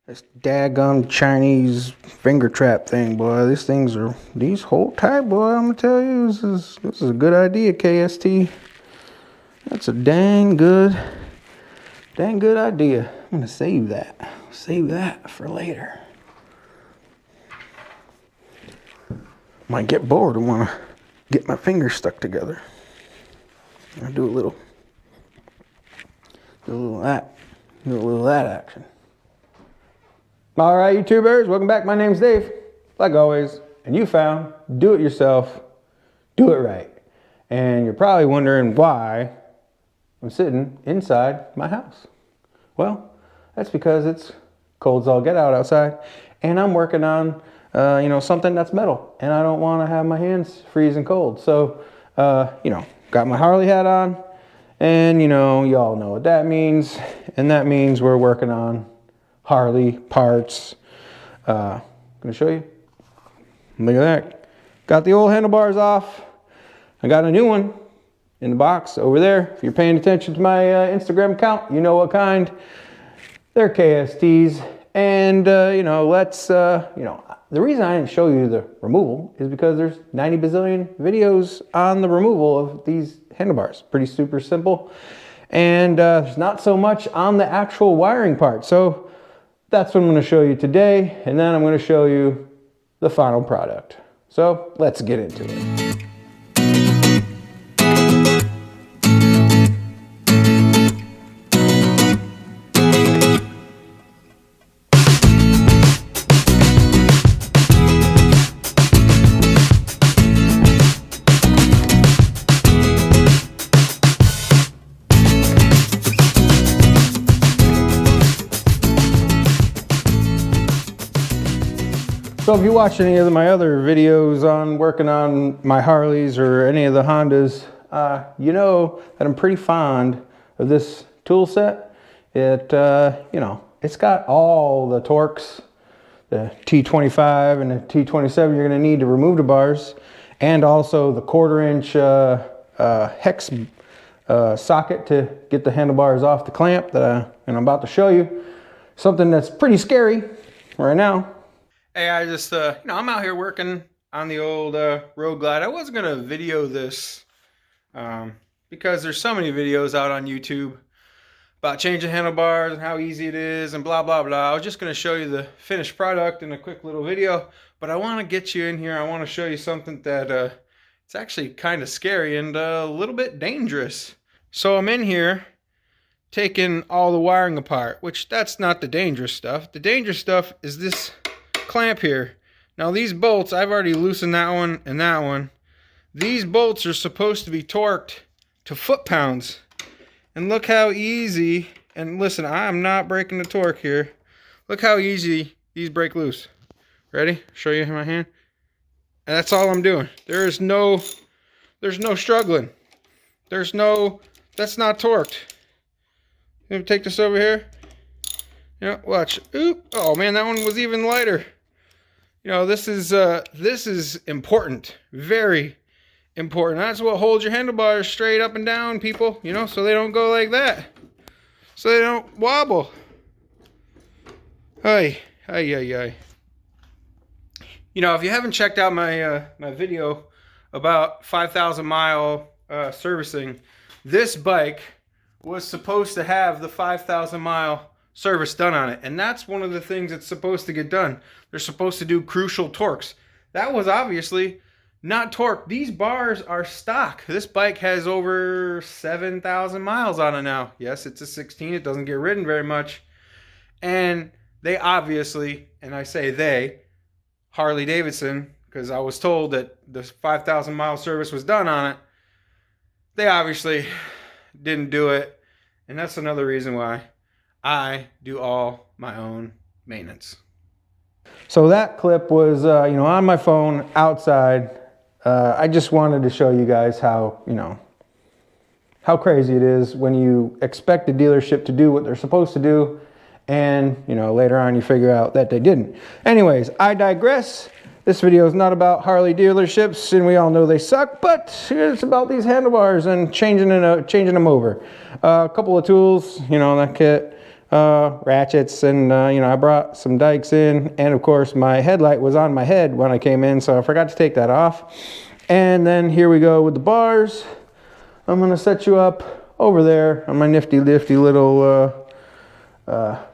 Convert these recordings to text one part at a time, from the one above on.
This daggum Chinese finger trap thing, boy. These hold tight, boy. I'm gonna tell you, this is a good idea, KST. That's a dang good idea. I'm gonna save that. Save that for later. Might get bored and wanna get my fingers stuck together. I'll do a little of that action. All right, YouTubers, welcome back. My name's Dave, like always, and you found do it yourself, do it right. And you're probably wondering why I'm sitting inside my house. Well, that's because it's cold as all get out outside, and I'm working on something that's metal, and I don't want to have my hands freezing cold. So, got my Harley hat on, and y'all know what that means, and that means we're working on Harley parts. Gonna show you. Look at that. Got the old handlebars off. I got a new one in the box over there. If you're paying attention to my Instagram account, you know what kind. They're KSTs. And the reason I didn't show you the removal is because there's 90 bazillion videos on the removal of these handlebars. Pretty super simple. And there's not so much on the actual wiring part. So that's what I'm going to show you today, and then I'm going to show you the final product. So let's get into it. So if you watch any of my other videos on working on my Harleys or any of the Hondas, you know that I'm pretty fond of this tool set. It's got all the torques, the T25 and the T27 you're gonna need to remove the bars, and also the 1/4-inch hex socket to get the handlebars off the clamp that I'm about to show you. Something that's pretty scary right now. Hey, I just, I'm out here working on the old Road Glide. I wasn't going to video this because there's so many videos out on YouTube about changing handlebars and how easy it is and blah, blah, blah. I was just going to show you the finished product in a quick little video, but I want to get you in here. I want to show you something that it's actually kind of scary and a little bit dangerous. So I'm in here taking all the wiring apart, which that's not the dangerous stuff. The dangerous stuff is this clamp here. Now these bolts, I've already loosened that one and that one. These bolts are supposed to be torqued to foot-pounds. And look how easy, and listen, I'm not breaking the torque here. Look how easy these break loose. Ready? Show you in my hand. And that's all I'm doing. There's no struggling. That's not torqued. Let me take this over here. Watch. Oop. Oh man, that one was even lighter. This is important, very important. That's what holds your handlebars straight up and down, people, so they don't go like that. So they don't wobble. Hey. If you haven't checked out my my video about 5,000 mile servicing, this bike was supposed to have the 5,000 mile service done on it, and that's one of the things that's supposed to get done. They're supposed to do crucial torques. That was obviously not torqued. These bars are stock. This bike has over 7,000 miles on it now. Yes, it's a 16. It doesn't get ridden very much. And they obviously, and I say they, Harley-Davidson, because I was told that the 5,000 mile service was done on it. They obviously didn't do it, and that's another reason why I do all my own maintenance. So that clip was, on my phone outside. I just wanted to show you guys how crazy it is when you expect the dealership to do what they're supposed to do, and later on you figure out that they didn't. Anyways, I digress. This video is not about Harley dealerships, and we all know they suck, but it's about these handlebars and changing them over. A couple of tools, that kit. ratchets, and you know, I brought some dikes in, and of course my headlight was on my head when I came in, so I forgot to take that off. And then here we go with the bars. I'm gonna set you up over there on my nifty little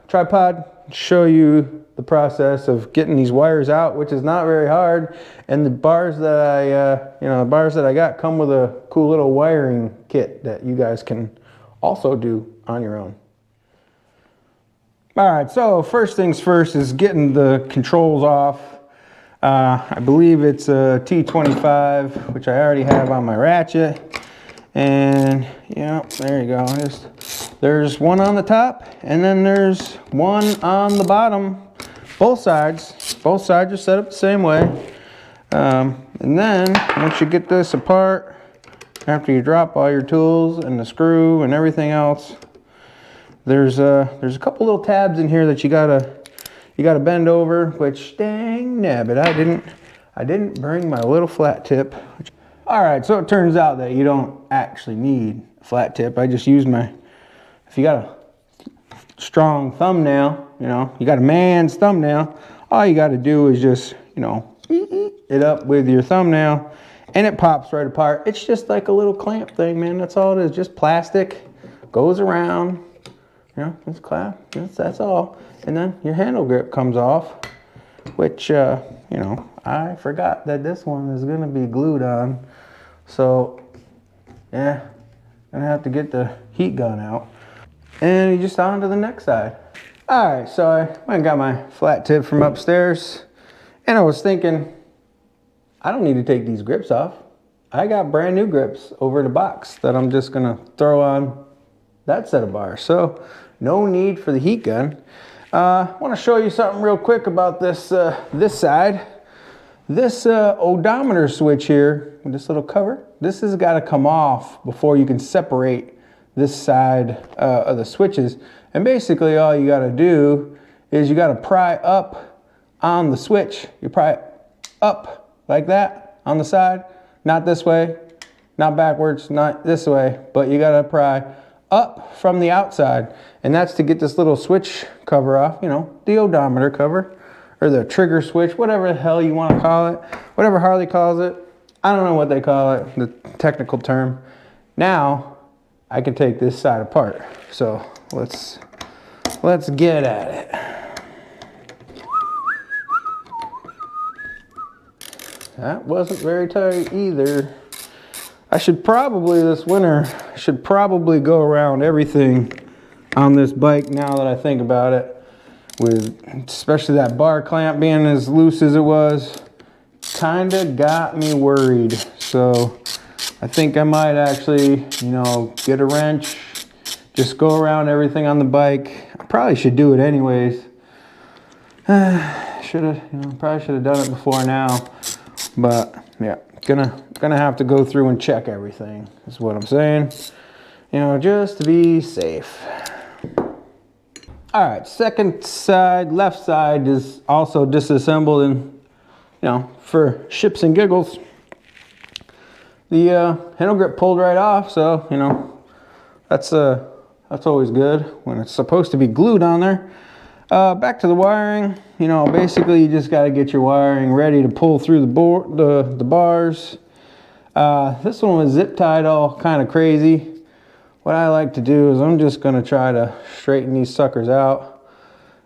tripod, show you the process of getting these wires out, which is not very hard. And the bars that the bars that I got come with a cool little wiring kit that you guys can also do on your own. All right, so first things first is getting the controls off. I believe it's a T25, which I already have on my ratchet. And yeah, there you go. There's one on the top, and then there's one on the bottom. Both sides are set up the same way. And then once you get this apart, after you drop all your tools and the screw and everything else, there's a couple little tabs in here that you gotta bend over. Which, dang nabbit, I didn't bring my little flat tip. All right, so it turns out that you don't actually need a flat tip. I just used if you got a strong thumbnail, you know, you got a man's thumbnail, all you got to do is just, you know, it up with your thumbnail, and it pops right apart. It's just like a little clamp thing, man. That's all it is. Just plastic, goes around, you know, it's clamp. That's all. And then your handle grip comes off, which, you know, I forgot that this one is going to be glued on. So, yeah, gonna have to get the heat gun out. And you just on to the next side. All right, so I went and got my flat tip from upstairs, and I was thinking, I don't need to take these grips off. I got brand new grips over the box that I'm just gonna throw on that set of bars. So no need for the heat gun. I want to show you something real quick about this this side. This odometer switch here with this little cover, this has got to come off before you can separate this side of the switches. And basically all you got to do is you got to pry up on the switch. You pry up like that on the side, not this way, not backwards, not this way, but you got to pry up from the outside. And that's to get this little switch cover off, you know, the odometer cover, or the trigger switch, whatever the hell you want to call it, whatever Harley calls it. I don't know what they call it, the technical term. Now I can take this side apart. So let's get at it. That wasn't very tight either. I should probably this winter go around everything on this bike now that I think about it. With especially that bar clamp being as loose as it was, kinda got me worried. So I think I might actually, you know, get a wrench, just go around everything on the bike. I probably should do it anyways. Probably should have done it before now. But yeah, gonna have to go through and check everything, is what I'm saying. You know, just to be safe. All right, second side, left side is also disassembled, and you know, for ships and giggles, the handle grip pulled right off. So you know, that's always good when it's supposed to be glued on there. Back to the wiring. You know, basically you just got to get your wiring ready to pull through the bars. This one was zip tied all kind of crazy. What I like to do is I'm just going to try to straighten these suckers out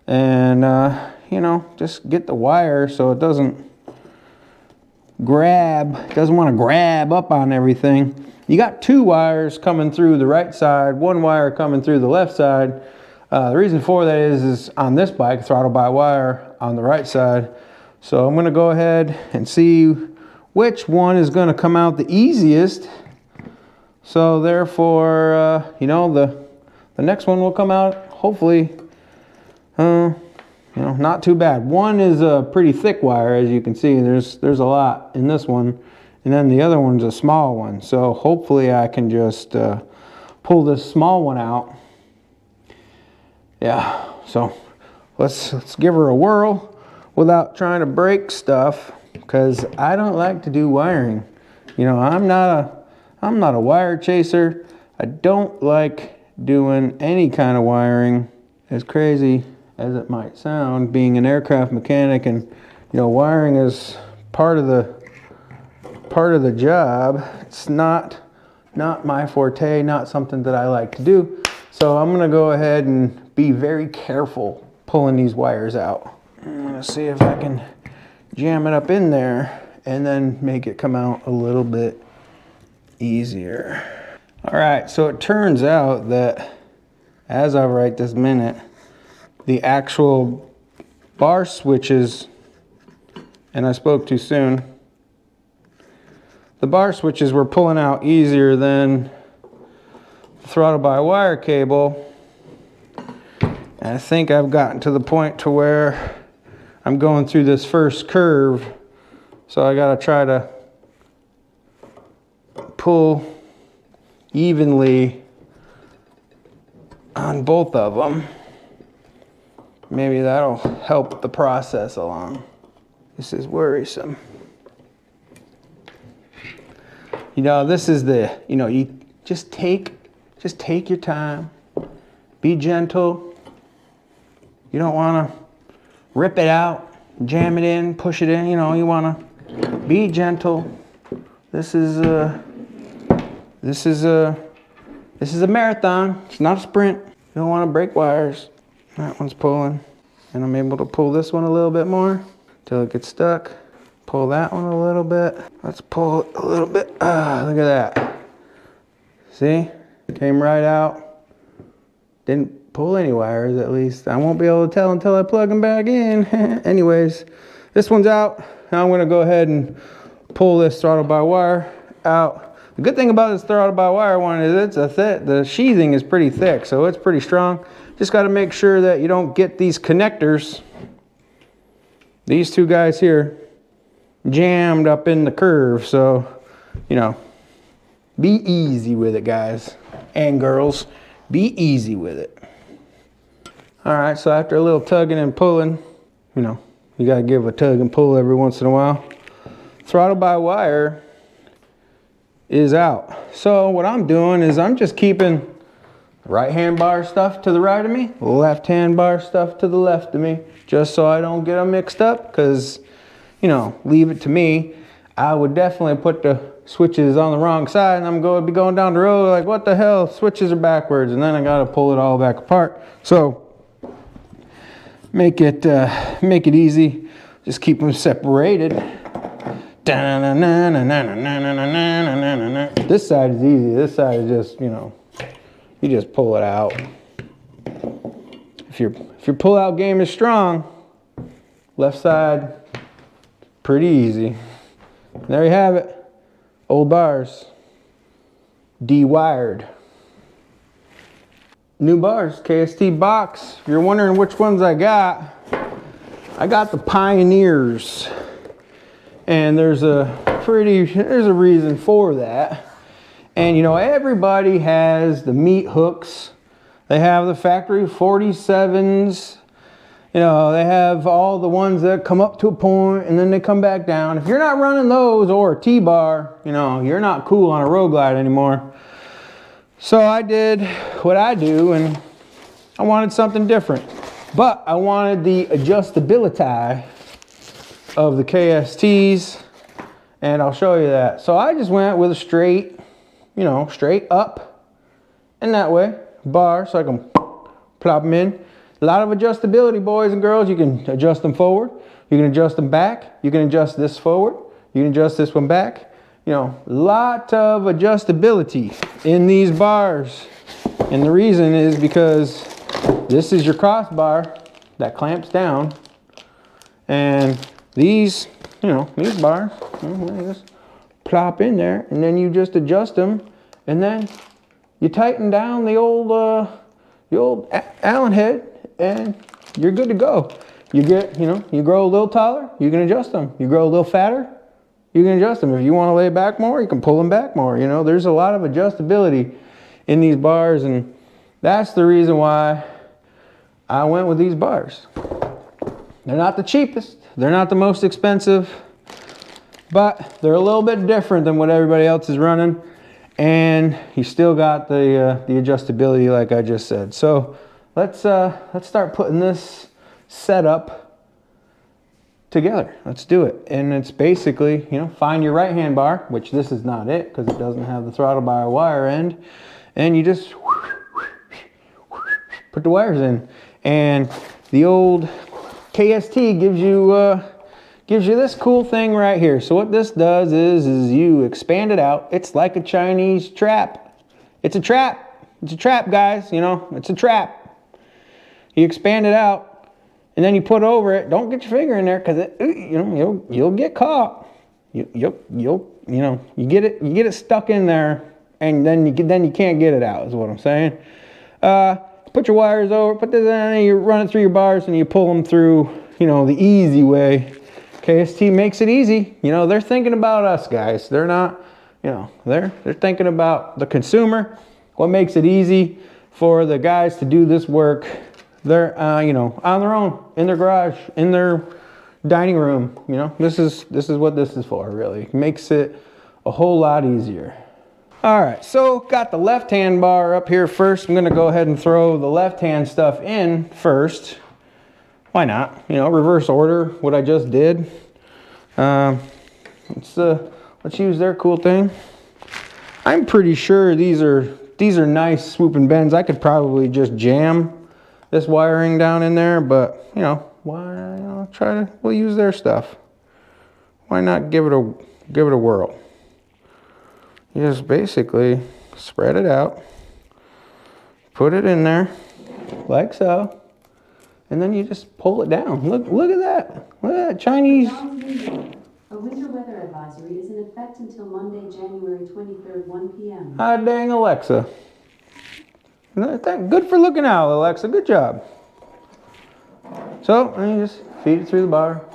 and, you know, just get the wire so it doesn't want to grab up on everything. You got two wires coming through the right side, one wire coming through the left side. The reason for that is on this bike, throttle by wire on the right side. So I'm going to go ahead and see which one is going to come out the easiest. So therefore, you know, the next one will come out hopefully, you know, not too bad. One is a pretty thick wire, as you can see. There's a lot in this one, and then the other one's a small one. So hopefully I can just pull this small one out. Yeah. So let's give her a whirl without trying to break stuff, because I don't like to do wiring. You know, I'm not a wire chaser. I don't like doing any kind of wiring as crazy as it might sound, being an aircraft mechanic, and you know, wiring is part of the job. It's not my forte, not something that I like to do. So I'm gonna go ahead and be very careful pulling these wires out. I'm gonna see if I can jam it up in there and then make it come out a little bit easier. All right, so it turns out that as of right this minute, the actual bar switches, and I spoke too soon, the bar switches were pulling out easier than the throttle by wire cable. And I think I've gotten to the point to where I'm going through this first curve, so I gotta try to pull evenly on both of them. Maybe that'll help the process along. This is worrisome. You know, this is the, you know, you just take your time. Be gentle. You don't want to rip it out, jam it in, push it in. You know, you want to be gentle. This is a marathon. It's not a sprint. You don't want to break wires. That one's pulling, and I'm able to pull this one a little bit more till it gets stuck. Pull that one a little bit. Let's pull it a little bit. Look at that. See? Came right out. Didn't pull any wires, at least. I won't be able to tell until I plug them back in. Anyways, this one's out. Now I'm gonna go ahead and pull this throttle by wire out. The good thing about this throttle by wire one is the sheathing is pretty thick, so it's pretty strong. Just gotta make sure that you don't get these connectors, these two guys here, jammed up in the curve. So, you know, be easy with it, guys and girls. Be easy with it. All right, so after a little tugging and pulling, you know, you gotta give a tug and pull every once in a while. Throttle by wire is out. So what I'm doing is I'm just keeping right hand bar stuff to the right of me, left hand bar stuff to the left of me, just so I don't get them mixed up, because, you know, leave it to me, I would definitely put the switches on the wrong side, and I'm going to be going down the road like, what the hell, switches are backwards, and then I got to pull it all back apart. So make it easy, just keep them separated. This side is easy. This side is just, you know, you just pull it out. If your pull-out game is strong, left side, pretty easy. There you have it. Old bars, de-wired. New bars, KST box. If you're wondering which ones I got the Pioneers. And there's a reason for that. And you know, everybody has the meat hooks. They have the factory 47s. You know, they have all the ones that come up to a point and then they come back down. If you're not running those or a T-bar, you know, you're not cool on a road glide anymore. So I did what I do, and I wanted something different. But I wanted the adjustability of the KSTs, and I'll show you that. So I just went with a straight, you know, straight up and that way bar, so I can plop them in. A lot of adjustability, boys and girls. You can adjust them forward, you can adjust them back, you can adjust this forward, you can adjust this one back. You know, lot of adjustability in these bars. And the reason is because this is your crossbar that clamps down, and these, you know, these bars, just plop in there, and then you just adjust them, and then you tighten down the old Allen head, and you're good to go. You get, you know, you grow a little taller, you can adjust them. You grow a little fatter, you can adjust them. If you want to lay back more, you can pull them back more. You know, there's a lot of adjustability in these bars, and that's the reason why I went with these bars. They're not the cheapest, they're not the most expensive, but they're a little bit different than what everybody else is running, and you still got the adjustability like I just said. So let's start putting this setup together. Let's do it. And it's basically, you know, find your right hand bar, which this is not it because it doesn't have the throttle bar wire end, and you just put the wires in. And the old KST gives you this cool thing right here. So what this does is you expand it out. It's like a Chinese trap. It's a trap. It's a trap, guys. You know, it's a trap. You expand it out, and then you put over it. Don't get your finger in there, because you'll get caught. You get it stuck in there, and then you can't get it out. Is what I'm saying. Put your wires over, put this in, and you run it through your bars, and you pull them through, you know, the easy way. KST makes it easy. You know, they're thinking about us, guys. They're not, you know, they're thinking about the consumer. What makes it easy for the guys to do this work? They're, you know, on their own, in their garage, in their dining room. You know, this is what this is for, really. It makes it a whole lot easier. All right, so got the left hand bar up here first. I'm gonna go ahead and throw the left hand stuff in first. Why not? You know, reverse order what I just did. Let's use their cool thing. I'm pretty sure these are nice swooping bends. I could probably just jam this wiring down in there, but you know, we'll use their stuff. Why not give it a whirl? You just basically spread it out, put it in there like so, and then you just pull it down. Look at that. Look at that Chinese. A winter weather advisory is in effect until Monday, January 23rd, 1 p.m. Ah, dang, Alexa. Good for looking out, Alexa. Good job. So, and you just feed it through the bar.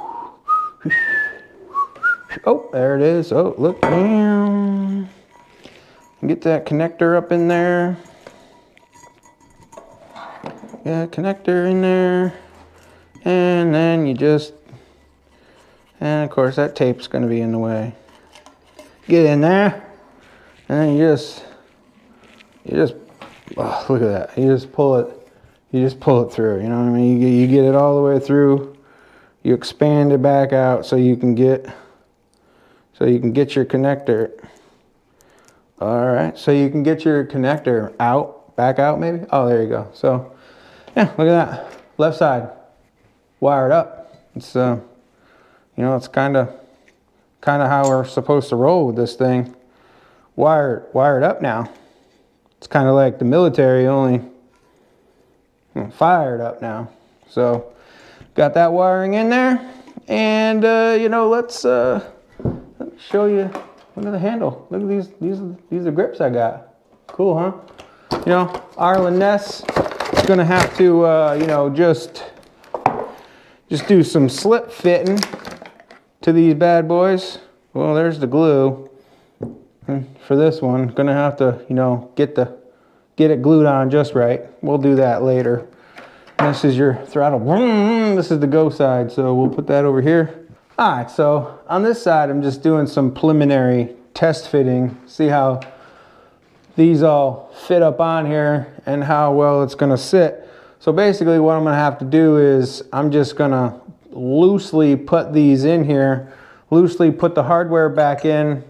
Oh, there it is. Oh, look. Get that connector up in there. Yeah, connector in there. And then you just, and of course that tape's gonna be in the way. Get in there. And then you just, oh, look at that. You just pull it through, you know what I mean? You get it all the way through. You expand it back out so you can get your connector. All right, so you can get your connector out, back out maybe. Oh, there you go. So, yeah, look at that. Left side, wired up. It's, you know, it's kind of how we're supposed to roll with this thing. Wired up now. It's kind of like the military, only fired up now. So, got that wiring in there, and you know, let me show you. Look at the handle. Look at these are grips I got. Cool, huh? You know, Arlen Ness is gonna have to, you know, just do some slip fitting to these bad boys. Well, there's the glue. And for this one, gonna have to, you know, get it glued on just right. We'll do that later. This is your throttle. This is the go side, so we'll put that over here. All right, so on this side, I'm just doing some preliminary test fitting, see how these all fit up on here and how well it's gonna sit. So basically what I'm gonna have to do is I'm just gonna loosely put these in here, loosely put the hardware back in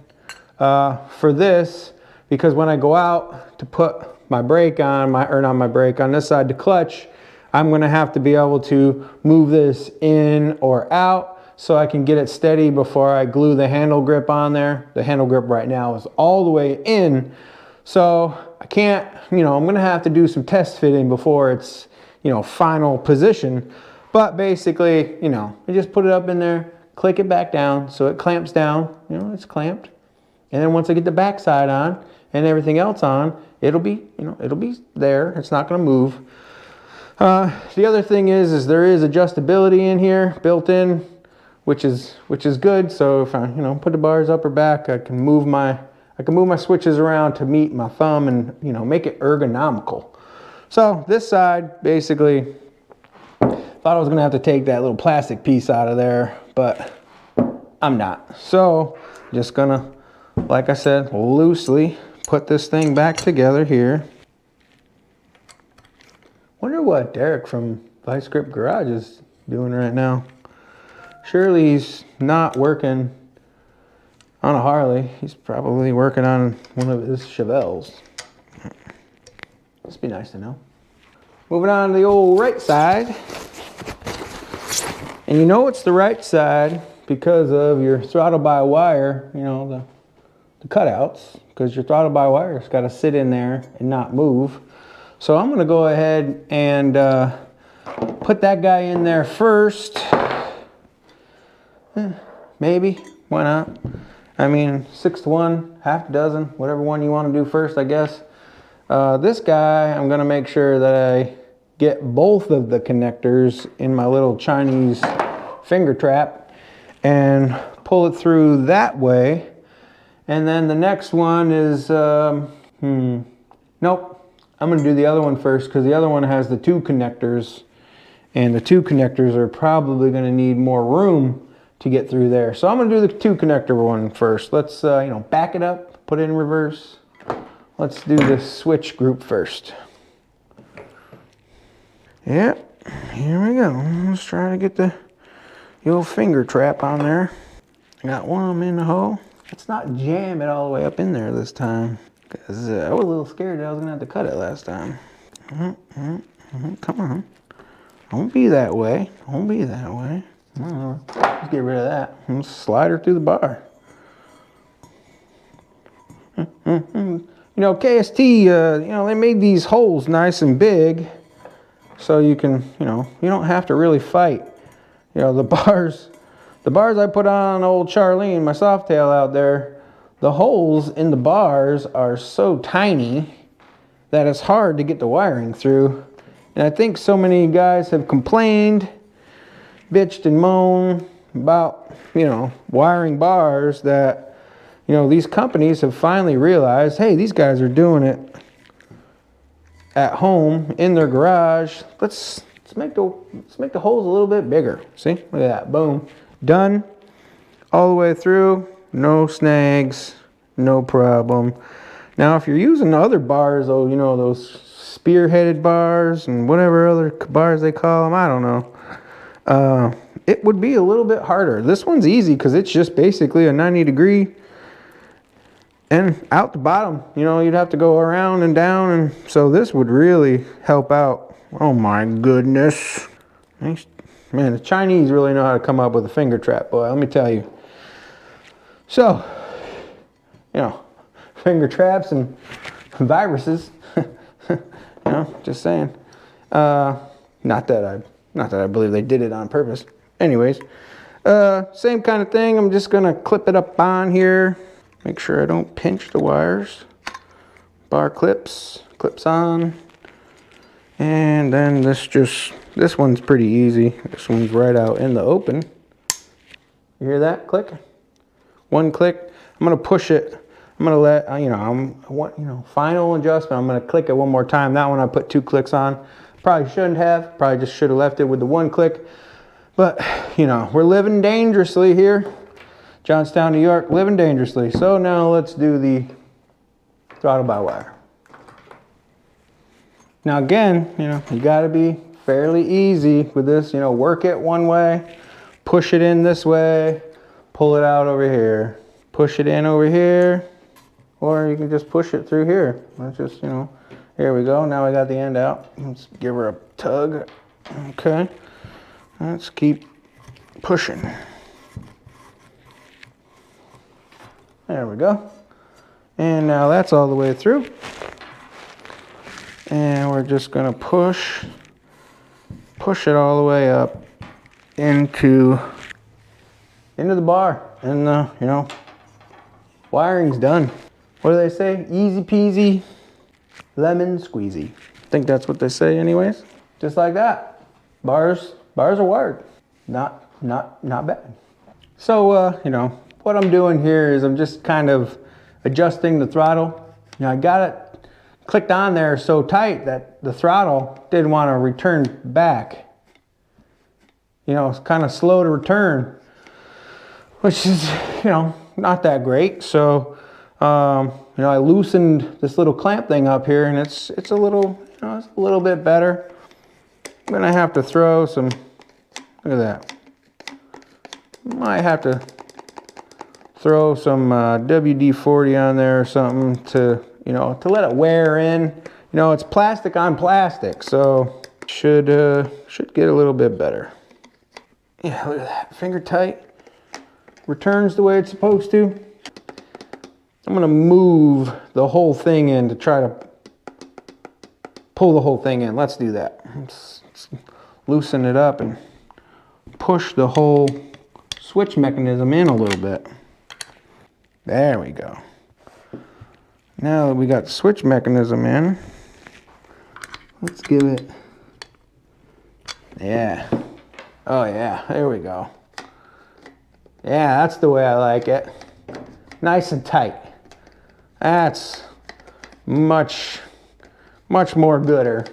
for this, because when I go out to put my brake on, on this side, the clutch, I'm gonna have to be able to move this in or out so I can get it steady before I glue the handle grip on there. The handle grip right now is all the way in, so I can't, you know, I'm gonna have to do some test fitting before it's, you know, final position. But basically, you know, I just put it up in there, click it back down so it clamps down, you know, it's clamped. And then once I get the back side on and everything else on, it'll be, you know, it'll be there. It's not gonna move. The other thing is there is adjustability in here built in, which is good. So if I, you know, put the bars up or back, I can move my switches around to meet my thumb and, you know, make it ergonomical. So this side, basically, thought I was gonna have to take that little plastic piece out of there, but I'm not. So just gonna, like I said, loosely put this thing back together here. Wonder what Derek from Vice Grip Garage is doing right now. Surely he's not working on a Harley. He's probably working on one of his Chevelles. Must be nice to know. Moving on to the old right side. And you know it's the right side because of your throttle by wire, you know, the cutouts, because your throttle by wire's got to sit in there and not move. So I'm going to go ahead and put that guy in there first. Maybe, why not? I mean, 6 to 1, half a dozen, whatever one you want to do first, I guess. This guy, I'm going to make sure that I get both of the connectors in my little Chinese finger trap and pull it through that way. And then the next one is, nope, I'm going to do the other one first because the other one has the 2 connectors, and the 2 connectors are probably going to need more room to get through there. So I'm going to do the 2 connector one first. Let's, you know, back it up, put it in reverse. Let's do the switch group first. Yep, here we go. Let's try to get the old finger trap on there. I got one of them in the hole. Let's not jam it all the way up in there this time, because I was a little scared that I was going to have to cut it last time. Come on. Don't be that way. Don't be that way. Let's get rid of that. Let's slide her through the bar. You know, KST, you know, they made these holes nice and big so you can, you know, you don't have to really fight. You know, the bars I put on old Charlene, my Softail out there, the holes in the bars are so tiny that it's hard to get the wiring through. And I think so many guys have complained, bitched and moaned about, you know, wiring bars that, you know, these companies have finally realized, hey, these guys are doing it at home in their garage. Let's make the holes a little bit bigger. See, look at that, boom, done, all the way through, no snags, no problem. Now, if you're using other bars, though, you know, those spear-headed bars and whatever other bars they call them, I don't know. It would be a little bit harder. This one's easy because it's just basically a 90-degree and out the bottom. You know, you'd have to go around and down, and so this would really help out. Oh my goodness. Man, the Chinese really know how to come up with a finger trap, boy, let me tell you. So, you know, finger traps and viruses. You know, just saying. Not that I believe they did it on purpose. Anyways, same kind of thing. I'm just gonna clip it up on here. Make sure I don't pinch the wires. Bar clips on. And then this one's pretty easy. This one's right out in the open. You hear that click? One click. I'm gonna push it. I'm gonna let, final adjustment. I'm gonna click it one more time. That one I put 2 clicks on. Probably shouldn't have. Probably just should have left it with the 1 click. But, you know, we're living dangerously here. Johnstown, New York, living dangerously. So now let's do the throttle by wire. Now again, you know, you gotta be fairly easy with this. You know, work it one way, push it in this way, pull it out over here. Push it in over here, or you can just push it through here. Let's just, you know, here we go. Now I got the end out. Let's give her a tug. Okay. Let's keep pushing. There we go. And now that's all the way through. And we're just gonna push it all the way up into the bar. And you know, wiring's done. What do they say? Easy peasy, lemon squeezy. I think that's what they say anyways. Just like that. Bars are wired. Not bad. So, you know, what I'm doing here is I'm just kind of adjusting the throttle. You know, I got it clicked on there so tight that the throttle didn't want to return back. You know, it's kind of slow to return, which is, you know, not that great. So, you know, I loosened this little clamp thing up here, and it's a little, you know, it's a little bit better. I'm gonna have to throw some, look at that. Might have to throw some WD-40 on there or something to, you know, to let it wear in. You know, it's plastic on plastic, so should get a little bit better. Yeah, look at that, finger tight. Returns the way it's supposed to. I'm gonna move the whole thing in to try to pull the whole thing in. Let's do that. Let's loosen it up and push the whole switch mechanism in a little bit. There we go. Now that we got the switch mechanism in, let's give it, yeah. Oh yeah, there we go. Yeah, that's the way I like it. Nice and tight. That's much more gooder.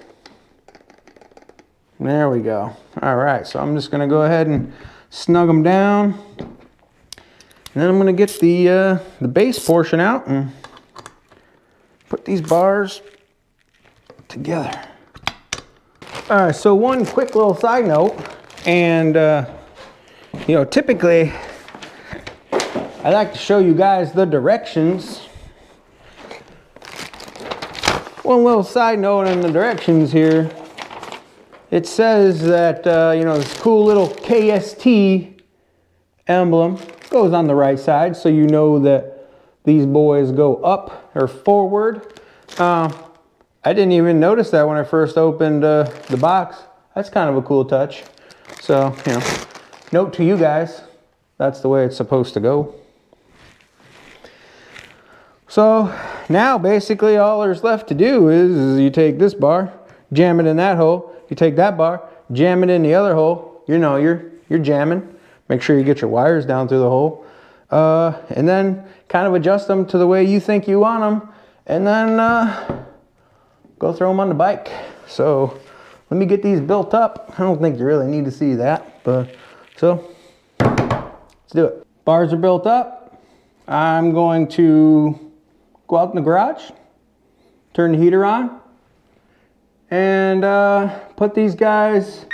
There we go. All right, so I'm just gonna go ahead and snug them down. And then I'm gonna get the base portion out and put these bars together. All right, so one quick little side note, and you know, typically I like to show you guys the directions. One little side note on the directions here. It says that, you know, this cool little KST emblem goes on the right side, so you know that these boys go up or forward. I didn't even notice that when I first opened the box. That's kind of a cool touch. So, you know, note to you guys, that's the way it's supposed to go. So now basically all there's left to do is you take this bar, jam it in that hole. You take that bar, jam it in the other hole. You know, you're jamming. Make sure you get your wires down through the hole. And then kind of adjust them to the way you think you want them. And then go throw them on the bike. So let me get these built up. I don't think you really need to see that, but so let's do it. Bars are built up. I'm going to go out in the garage, turn the heater on, and put these guys,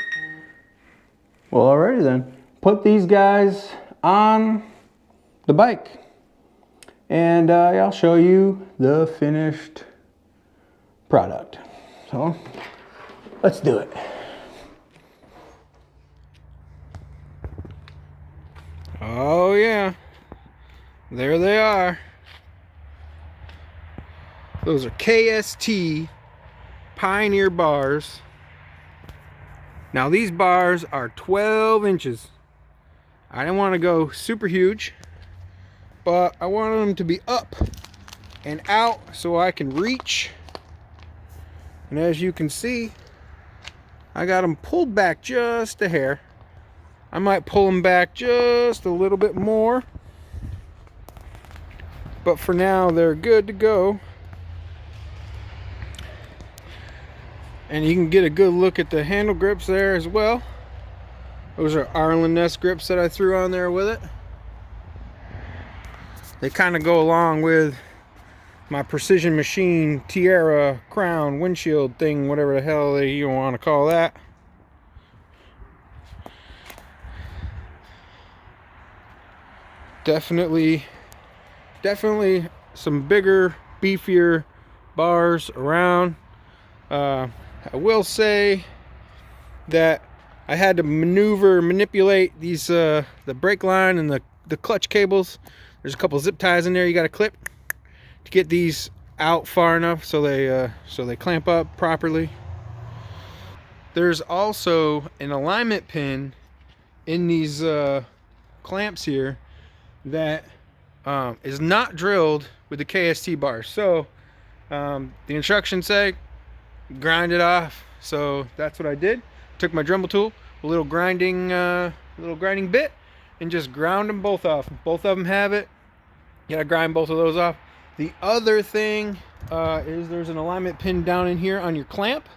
well, alrighty then, put these guys on the bike. And I'll show you the finished product. So let's do it. Oh yeah, there they are. Those are KST Pioneer bars. Now these bars are 12 inches. I didn't want to go super huge, but I wanted them to be up and out so I can reach. And as you can see, I got them pulled back just a hair. I might pull them back just a little bit more, but for now they're good to go. And you can get a good look at the handle grips there as well. Those are Ness Grips that I threw on there with it. They kind of go along with my Precision Machine Tiara crown windshield thing, whatever the hell you want to call that. Definitely some bigger, beefier bars around. I will say that I had to manipulate these the brake line and the clutch cables. There's a couple zip ties in there you got to clip to get these out far enough so they clamp up properly. There's also an alignment pin in these clamps here that is not drilled with the KST bars. So the instructions say grind it off. So that's what I did. Took my Dremel tool, a little grinding bit, and just ground them both off. Both of them have it. You gotta grind both of those off. The other thing is there's an alignment pin down in here on your clamp,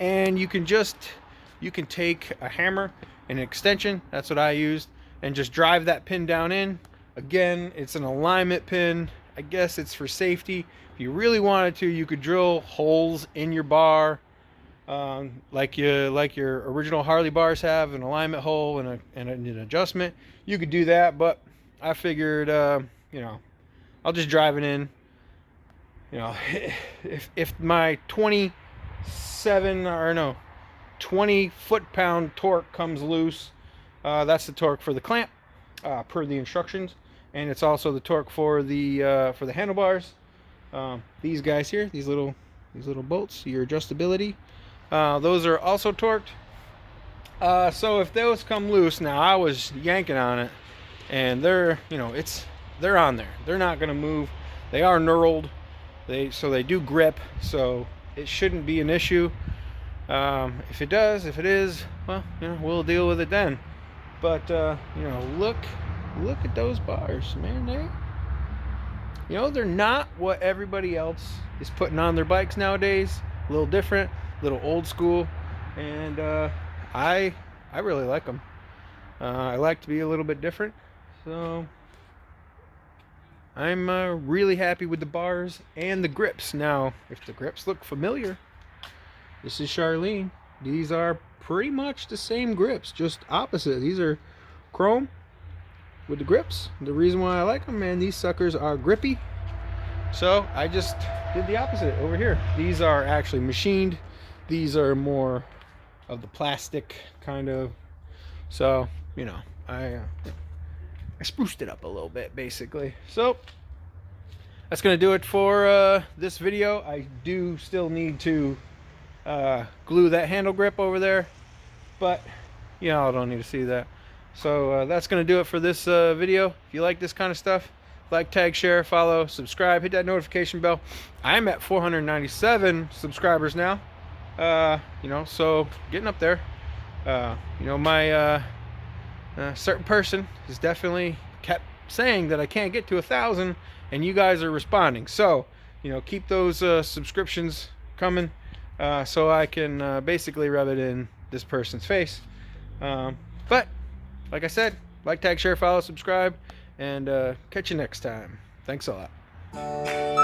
and you can take a hammer and an extension, that's what I used, and just drive that pin down in. Again, it's an alignment pin. I guess it's for safety. If you really wanted to, you could drill holes in your bar like your original Harley bars have an alignment hole and an adjustment. You could do that, but I figured, you know, I'll just drive it in. You know, if my 20 foot-pound torque comes loose, that's the torque for the clamp, per the instructions, and it's also the torque for the handlebars. These guys here, these little bolts, your adjustability, those are also torqued. So if those come loose, now I was yanking on it, and they're on there. They're not going to move. They are knurled. So they do grip. So it shouldn't be an issue. If it is, well, we'll deal with it then. But look at those bars, man. They're not what everybody else is putting on their bikes nowadays. A little different, a little old school, and I really like them. I like to be a little bit different, so I'm really happy with the bars and the grips. Now, if the grips look familiar, this is Charlene. These are pretty much the same grips, just opposite. These are chrome with the grips. The reason why I like them, man, these suckers are grippy. So I just did the opposite over here. These are actually machined. These are more of the plastic kind of. So, I spruced it up a little bit, basically. So that's gonna do it for this video. I do still need to glue that handle grip over there, but I don't need to see that. So that's gonna do it for this video. If you like this kind of stuff, like, tag, share, follow, subscribe, hit that notification bell. I'm at 497 subscribers now. So getting up there. My certain person has definitely kept saying that I can't get to 1,000, and you guys are responding. So keep those subscriptions coming, so I can basically rub it in this person's face. But like I said, like, tag, share, follow, subscribe, and catch you next time. Thanks a lot.